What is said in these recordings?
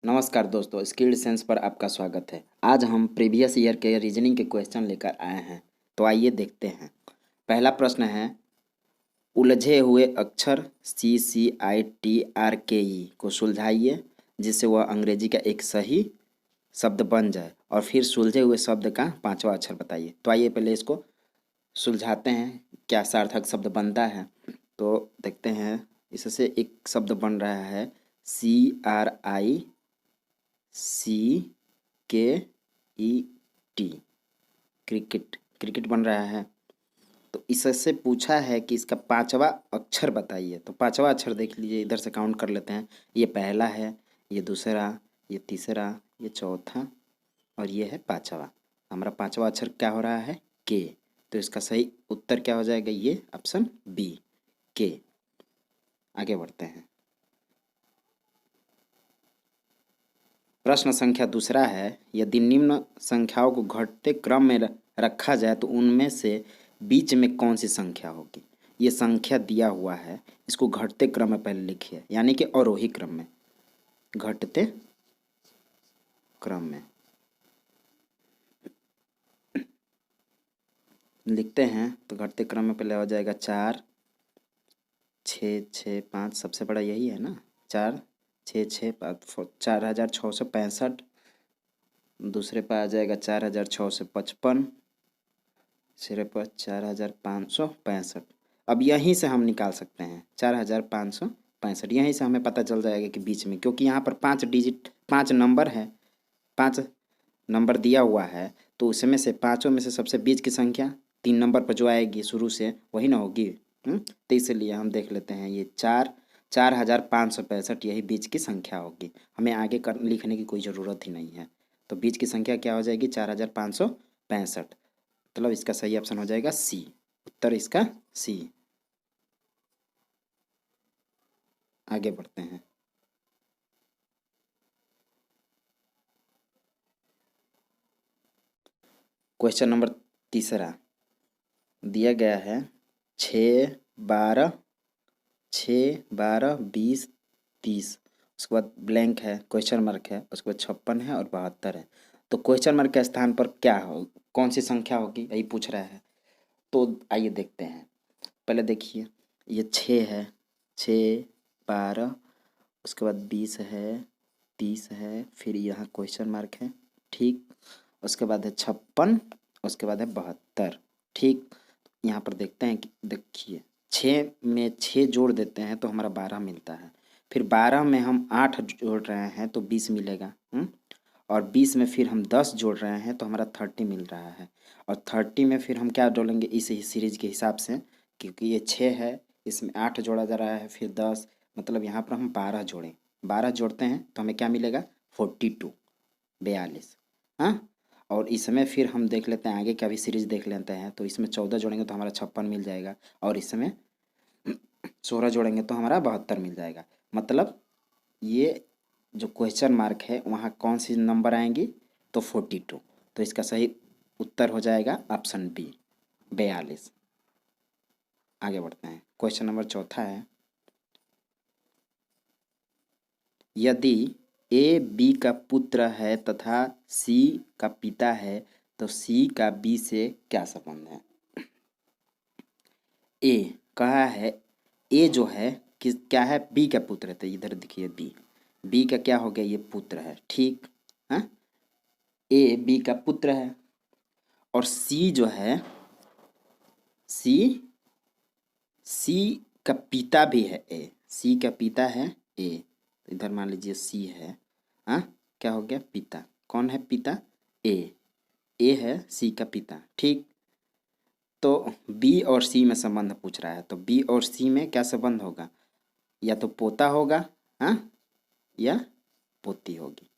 नमस्कार दोस्तों, skilled sense पर आपका स्वागत है। आज हम प्रीवियस ईयर के रीजनिंग के क्वेश्चन लेकर आए हैं। तो आइए देखते हैं। पहला प्रश्न है, उलझे हुए अक्षर CCITRKE को सुलझाइए जिससे वह अंग्रेजी का एक सही शब्द बन जाए और फिर सुलझे हुए शब्द का पांचवा अक्षर बताइए। तो आइए पहले इसको सुलझाते हैं, क्या सार्थक शब्द बनता है। तो देखते हैं, इससे एक शब्द बन रहा है CRICKET, क्रिकेट। क्रिकेट बन रहा है। तो इससे पूछा है कि इसका पांचवा अक्षर बताइए। तो पांचवा अक्षर देख लीजिए, इधर से काउंट कर लेते हैं। ये पहला है, ये दूसरा, ये तीसरा, ये चौथा और ये है पांचवा। हमारा पांचवा अक्षर क्या हो रहा है? के। तो इसका सही उत्तर क्या हो जाएगा? ये ऑप्शन बी, के। आगे बढ़ते हैं। प्रश्न संख्या दूसरा है, यदि निम्न संख्याओं को घटते क्रम में रखा जाए तो उनमें से बीच में कौन सी संख्या होगी? ये संख्या दिया हुआ है, इसको घटते क्रम में पहले लिखिए, यानी कि अवरोही क्रम में। घटते क्रम में लिखते हैं तो घटते क्रम में पहले हो जाएगा 4 6 6 5। सबसे बड़ा यही है ना, 4 6 6 5, 4665। दूसरे पर आ जाएगा 4655। सिरे पर 4565। अब यहीं से हम निकाल सकते हैं 4565। यहीं से हमें पता चल जाएगा कि बीच में, क्योंकि यहाँ पर 5 डिजिट 5 नंबर है, 5 नंबर दिया हुआ है। तो उसमें से पाँचों में से सबसे बीच की संख्या 3 नंबर पर जो आएगी शुरू से वही ना होगी। तो इसलिए हम देख लेते हैं, ये 4565 यही बीच की संख्या होगी। हमें आगे लिखने की कोई ज़रूरत ही नहीं है। तो बीच की संख्या क्या हो जाएगी? 4565। मतलब इसका सही ऑप्शन हो जाएगा सी। उत्तर इसका सी। आगे बढ़ते हैं। क्वेश्चन नंबर तीसरा दिया गया है, 6 12 20 30। उसके बाद ब्लैंक है, क्वेश्चन मार्क है, उसके बाद 56 है और 72 है। तो क्वेश्चन मार्क के स्थान पर क्या हो, कौन सी संख्या होगी, यही पूछ रहा है। तो आइए देखते हैं। पहले देखिए, ये 6 है, 6 12, उसके बाद 20 है, 30 है, फिर यहाँ क्वेश्चन मार्क है, ठीक। उसके बाद है 56, उसके बाद है 72, ठीक। यहाँ पर देखते हैं कि देखिए, 6 में 6 जोड़ देते हैं तो हमारा 12 मिलता है। फिर 12 में हम 8 जोड़ रहे हैं तो 20 मिलेगा। और 20 में फिर हम 10 जोड़ रहे हैं तो हमारा 30 मिल रहा है। और 30 में फिर हम क्या जोड़ेंगे इस सीरीज के हिसाब से, क्योंकि ये 6 है, इसमें 8 जोड़ा जा रहा है, फिर 10, मतलब यहाँ पर हम 12 जोड़ें। 12 जोड़ते हैं तो हमें क्या मिलेगा? 42, 42। हाँ। और इसमें फिर हम देख लेते हैं, आगे का भी सीरीज देख लेते हैं। तो इसमें 14 जोड़ेंगे तो हमारा 56 मिल जाएगा, और इसमें 16 जोड़ेंगे तो हमारा 72 मिल जाएगा। मतलब ये जो क्वेश्चन मार्क है वहाँ कौन सी नंबर आएंगी? तो 42। तो इसका सही उत्तर हो जाएगा ऑप्शन बी, 42। आगे बढ़ते हैं। क्वेश्चन नंबर चौथा है, यदि ए बी का पुत्र है तथा सी का पिता है तो सी का बी से क्या संबंध है? ए कहा है, ए जो है किस क्या है? बी का पुत्र है। तो इधर देखिए, बी का क्या हो गया? ये पुत्र है, ठीक। हाँ, ए बी का पुत्र है। और सी जो है, सी सी का पिता भी है। ए सी का पिता है ए। तो इधर मान लीजिए सी है। हाँ, क्या हो गया? पिता। कौन है पिता? ए है सी का पिता, ठीक। तो बी और सी में संबंध पूछ रहा है, तो बी और सी में क्या संबंध होगा? या तो पोता होगा, हाँ, या पोती होगी,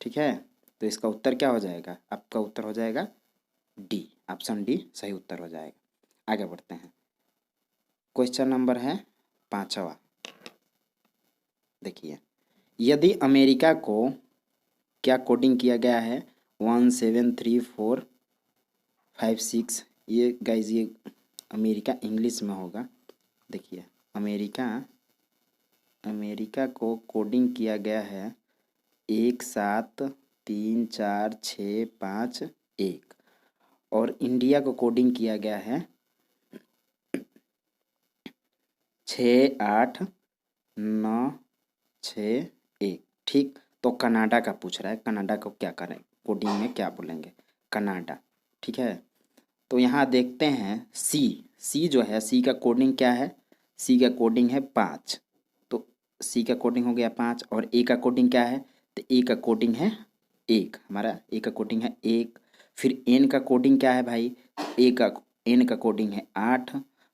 ठीक है। तो इसका उत्तर क्या हो जाएगा? आपका उत्तर हो जाएगा डी, ऑप्शन डी सही उत्तर हो जाएगा। आगे बढ़ते हैं। क्वेश्चन नंबर है पांचवा। देखिए, यदि अमेरिका को क्या कोडिंग किया गया है? 1734556। ये गाइज, ये अमेरिका इंग्लिश में होगा। देखिए, अमेरिका अमेरिका को कोडिंग किया गया है 17345651 और इंडिया को कोडिंग किया गया है 68961। ठीक, तो कनाडा का पूछ रहा है, कनाडा को क्या करें, कोडिंग में क्या बोलेंगे, कनाडा। ठीक है, तो यहाँ देखते हैं सी जो है, सी का कोडिंग क्या है, सी का कोडिंग है 5। तो सी का कोडिंग हो गया 5 और ए का कोडिंग क्या है, तो ए का कोडिंग है 1, हमारा ए का कोडिंग है 1। फिर एन का कोडिंग क्या है भाई, एन का कोडिंग है 8।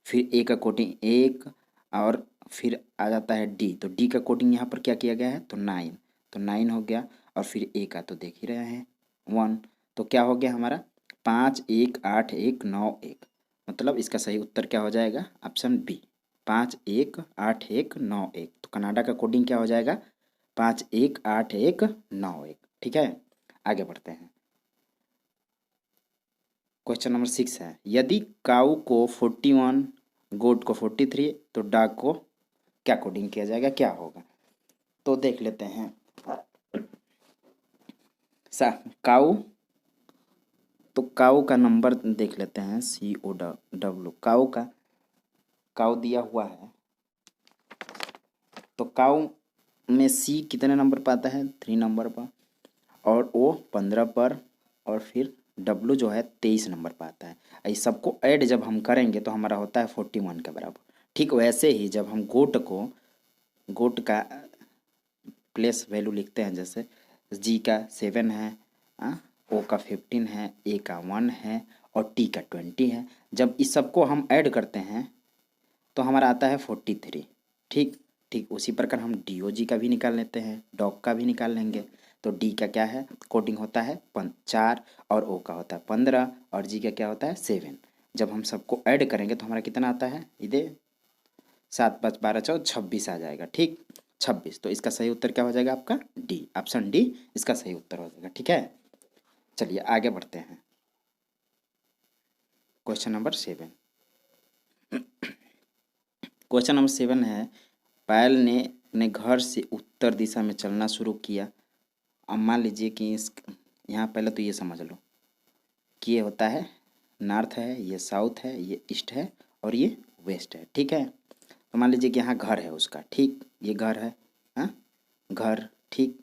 फिर ए का कोडिंग 1 और फिर आ जाता है डी, तो डी का कोडिंग यहाँ पर क्या किया गया है, तो 9, तो 9 हो गया। और फिर ए का तो देख ही रहे हैं 1, तो क्या हो गया हमारा 518191, मतलब इसका सही उत्तर क्या हो जाएगा, ऑप्शन बी 518191। तो कनाडा का कोडिंग क्या हो जाएगा 518191। ठीक है, आगे बढ़ते हैं। क्वेश्चन नंबर 6 है, यदि काऊ को 41, गोट को 43, तो डॉग को क्या कोडिंग किया जाएगा, क्या होगा, तो देख लेते हैं। काऊ, तो काऊ का नंबर देख लेते हैं, COW, काऊ दिया हुआ है। तो काऊ में सी कितने नंबर पर आता है, 3 नंबर पर, और ओ 15 पर, और फिर डब्लू जो है 23 नंबर पर आता है। इस सबको ऐड जब हम करेंगे तो हमारा होता है 41 के बराबर। ठीक वैसे ही जब हम गोट का प्लेस वैल्यू लिखते हैं, जैसे जी का 7 है, ओ का 15 है, ए का 1 है और टी का 20 है, जब इस सबको हम ऐड करते हैं तो हमारा आता है 43। ठीक उसी प्रकार हम DOG का भी निकाल लेते हैं, डॉग का भी निकाल लेंगे। तो डी का क्या है, कोडिंग होता है 4 और ओ का होता है 15 और जी का क्या होता है 7। जब हम सबको ऐड करेंगे तो हमारा कितना आता है, इधर 7 5 12 14 26 आ जाएगा। ठीक 26, तो इसका सही उत्तर क्या हो जाएगा आपका डी, ऑप्शन डी इसका सही उत्तर हो जाएगा। ठीक है, चलिए आगे बढ़ते हैं। क्वेश्चन नंबर 7, क्वेश्चन नंबर 7 है, पायल ने अपने घर से उत्तर दिशा में चलना शुरू किया। अब मान लीजिए कि यहाँ पहले तो ये समझ लो कि ये होता है नॉर्थ है, ये साउथ है, ये ईस्ट है और ये वेस्ट है। ठीक है, तो मान लीजिए कि यहाँ घर है उसका, ठीक ये घर है, हाँ घर। ठीक,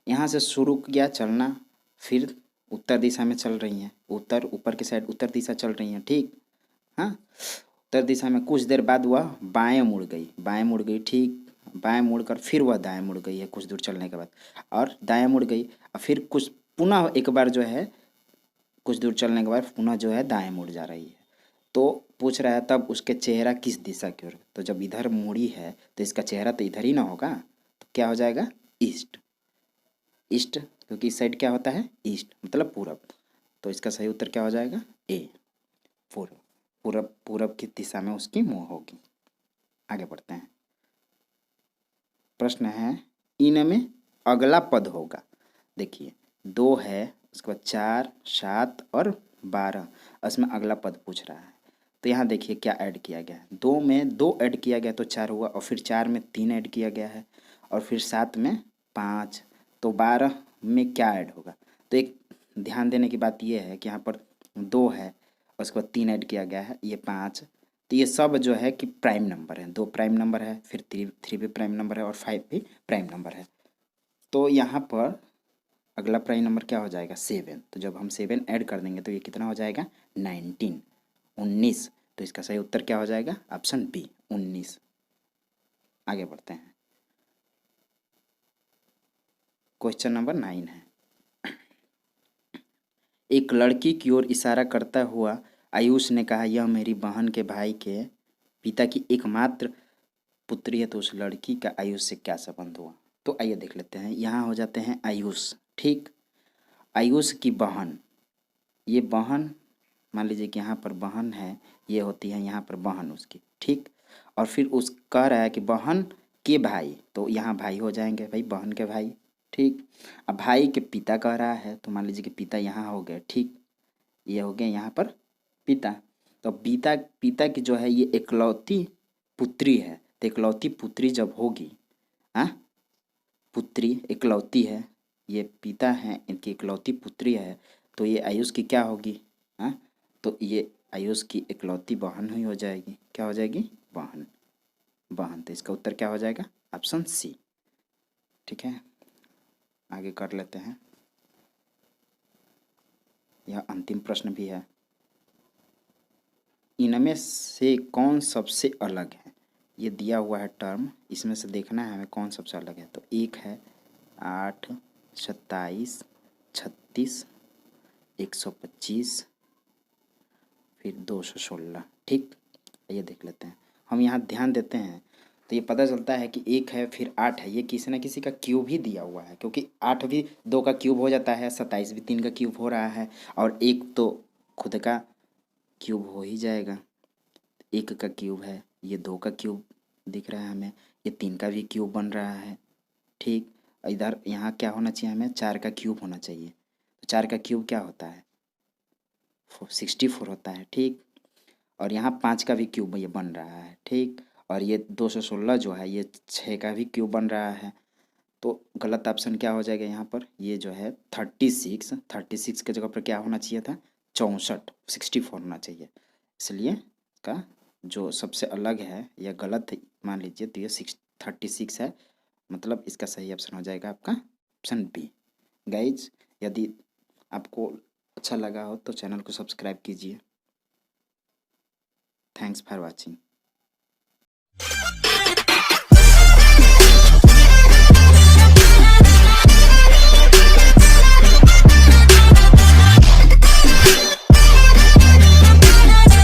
यहाँ से शुरू किया चलना, फिर उत्तर दिशा में चल रही हैं, ऊपर की साइड उत्तर दिशा चल रही हैं। ठीक, हाँ उत्तर दिशा में कुछ देर बाद वह बाएं मुड़ गई। ठीक, बाएं मुड़कर फिर वह दाएं मुड़ गई है कुछ दूर चलने के बाद, और दाएं मुड़ गई और फिर कुछ पुनः एक बार जो है कुछ दूर चलने के बाद पुनः जो है दाएं मुड़ जा रही है। तो पूछ रहा है तब उसके चेहरा किस दिशा की ओर, तो जब इधर मुड़ी है तो इसका चेहरा तो इधर ही ना होगा, तो क्या हो जाएगा ईस्ट, क्योंकि इस साइड क्या होता है ईस्ट मतलब पूरब। तो इसका सही उत्तर क्या हो जाएगा ए, पूरब की दिशा में उसकी मुँह होगी। आगे बढ़ते हैं। प्रश्न है, इनमें अगला पद होगा, देखिए 2 है, उसके बाद 4 7 और 12, इसमें अगला पद पूछ रहा है। तो यहाँ देखिए क्या ऐड किया गया है, 2 में 2 ऐड किया गया तो 4 हुआ, और फिर 4 में 3 ऐड किया गया है, और फिर 7 में 5, तो 12 में क्या ऐड होगा। तो एक ध्यान देने की बात यह है कि यहाँ पर 2 है, उसके बाद 3 ऐड किया गया है, ये 5, तो ये सब जो है कि प्राइम नंबर है, 2 प्राइम नंबर है, फिर 3 भी प्राइम नंबर है और 5 भी प्राइम नंबर है। तो यहाँ पर अगला प्राइम नंबर क्या हो जाएगा 7, तो जब हम 7 ऐड कर देंगे तो ये कितना हो जाएगा 19। तो इसका सही उत्तर क्या हो जाएगा ऑप्शन बी 19। आगे बढ़ते हैं। क्वेश्चन नंबर 9 है, एक लड़की की ओर इशारा करता हुआ आयुष ने कहा, यह मेरी बहन के भाई के पिता की एकमात्र पुत्री है, तो उस लड़की का आयुष से क्या संबंध हुआ। तो आइए देख लेते हैं। यहाँ हो जाते हैं आयुष, ठीक आयुष की बहन, ये बहन मान लीजिए कि यहाँ पर बहन है, ये होती है यहाँ पर बहन उसकी, ठीक। और फिर उस कह रहा है कि बहन के भाई, तो यहाँ भाई हो जाएंगे भाई, बहन के भाई, ठीक। अब भाई के पिता कह रहा है, तो मान लीजिए कि पिता यहाँ हो गए, ठीक ये हो गए यहाँ पर पिता। तो पिता की जो है ये इकलौती पुत्री है, तो इकलौती पुत्री जब होगी हाँ, पुत्री इकलौती है, ये पिता हैं इनकी इकलौती पुत्री है, तो ये आयुष की क्या होगी? हाँ, तो ये आयुष की इकलौती बहन ही हो जाएगी। क्या हो जाएगी? बहन। बहन, तो इसका उत्तर क्या हो जाएगा? Option C. ठीक है, आगे कर लेते हैं। यह अंतिम प्रश्न भी है। इनमें से कौन सबसे अलग है? ये दिया हुआ है टर्म, इसमें से देखना है हमें कौन सबसे अलग है। तो एक है 8, 27, 36, 125, फिर 216। ठीक, ये देख लेते हैं। हम यहाँ ध्यान देते हैं तो ये पता चलता है कि एक है फिर 8 है, ये किसी न किसी का क्यूब ही दिया हुआ है, क्योंकि 8 भी 2 का क्यूब हो जाता है, 27 भी 3 का क्यूब हो रहा है, और एक तो खुद का क्यूब हो ही जाएगा। एक का क्यूब है, ये 2 का क्यूब दिख रहा है हमें, ये 3 का भी क्यूब बन रहा है। ठीक, इधर यहाँ क्या होना चाहिए? हमें 4 का क्यूब होना चाहिए। तो 4 का क्यूब क्या होता है? 64 होता है। ठीक, और यहाँ 5 का भी क्यूब ये बन रहा है। ठीक, और ये 216 जो है ये 6 का भी क्यूब बन रहा है। तो गलत ऑप्शन क्या हो जाएगा यहाँ पर? ये जो है 36, 36 के जगह पर क्या होना चाहिए था? 64, 64 होना चाहिए। इसलिए का जो सबसे अलग है यह गलत मान लीजिए, तो ये 36 है, मतलब इसका सही ऑप्शन हो जाएगा आपका ऑप्शन बी। गाइज, यदि आपको अच्छा लगा हो तो चैनल को सब्सक्राइब कीजिए। Thanks for watching.